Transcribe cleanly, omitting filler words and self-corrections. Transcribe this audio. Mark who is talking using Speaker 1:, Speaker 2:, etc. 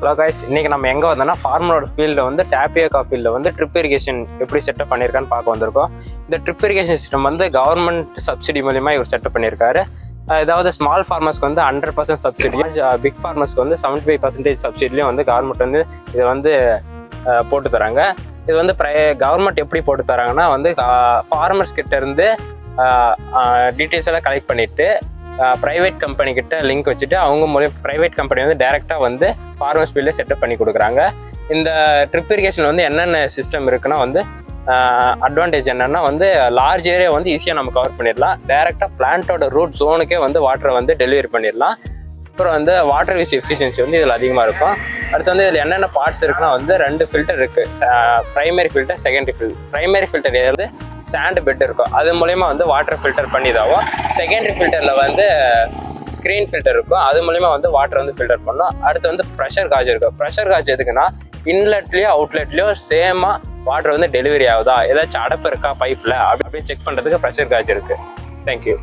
Speaker 1: Hello guys, இன்னைக்கு நம்ம எங்கே வந்தோம்னா ஃபார்மரோட ஃபீல்டில் வந்து டேப்பியோக்கா ஃபீல்டில் வந்து ட்ரிப் இரிகேஷன் எப்படி செட்டப் பண்ணியிருக்கான்னு பார்க்க வந்திருக்கோம். இந்த ட்ரிப் இரிகேஷன் சிஸ்டம் வந்து கவர்மெண்ட் சப்சிடி மூலிமா இவர் செட்டப் பண்ணியிருக்காரு. அதாவது ஸ்மால் ஃபார்மர்ஸ்க்கு வந்து 100% சப்சிடி, பிக் ஃபார்மர்ஸ்க்கு வந்து 75% சப்சிடிலையும் வந்து கவர்மெண்ட் வந்து இதை வந்து போட்டு தராங்க. இது வந்து கவர்மெண்ட் எப்படி போட்டு தராங்கன்னா வந்து ஃபார்மர்ஸ் கிட்ட இருந்து டீட்டெயில்ஸ் எல்லாம் கலெக்ட் பண்ணிட்டு ப்ரைவேட் கம்பெனி கிட்ட லிங்க் வச்சுட்டு அவங்க மூலியம் ப்ரைவேட் கம்பெனி வந்து டைரெக்டாக வந்து ஃபார்மர்ஸ் ஃபீல்டில் செட்டப் பண்ணி கொடுக்குறாங்க. இந்த ட்ரிப் இரிகேஷன் வந்து என்னென்ன சிஸ்டம் இருக்குன்னா வந்து அட்வான்டேஜ் என்னென்னா வந்து லார்ஜ் ஏரியா வந்து ஈஸியாக நம்ம கவர் பண்ணிடலாம். டைரெக்டாக பிளான்ட்டோட ரூட் ஜோனுக்கே வந்து வாட்டரை வந்து டெலிவரி பண்ணிடலாம். அப்புறம் வந்து வாட்டர் யூஸ் எஃபிஷியன்சி வந்து இதில் அதிகமாக இருக்கும். அடுத்து வந்து இதில் என்னென்ன பார்ட்ஸ் இருக்குன்னா வந்து 2 ஃபில்டர் இருக்குது, primary filter, secondary filter. Primary filter வந்து சாண்ட் பெட் இருக்கும், அது மூலயமா வந்து வாட்டர் ஃபில்டர் பண்ணி இதாகும். செகண்டரி ஃபில்டரில் வந்து ஸ்க்ரீன் ஃபில்டர் இருக்கும், அது மூலயமா வந்து வாட்டர் வந்து ஃபில்டர் பண்ணணும். அடுத்து வந்து ப்ரெஷர் காஜ் இருக்கும். ப்ரெஷர் காஜ் எதுக்குன்னா இன்லெட்லேயோ அவுட்லெட்லேயோ சேமாக வாட்டர் வந்து டெலிவரி ஆகுதா, ஏதாச்சும் அடப்பு இருக்கா பைப்பில் அப்படின்னு செக் பண்ணுறதுக்கு ப்ரெஷர் காஜ் இருக்குது. தேங்க்யூ.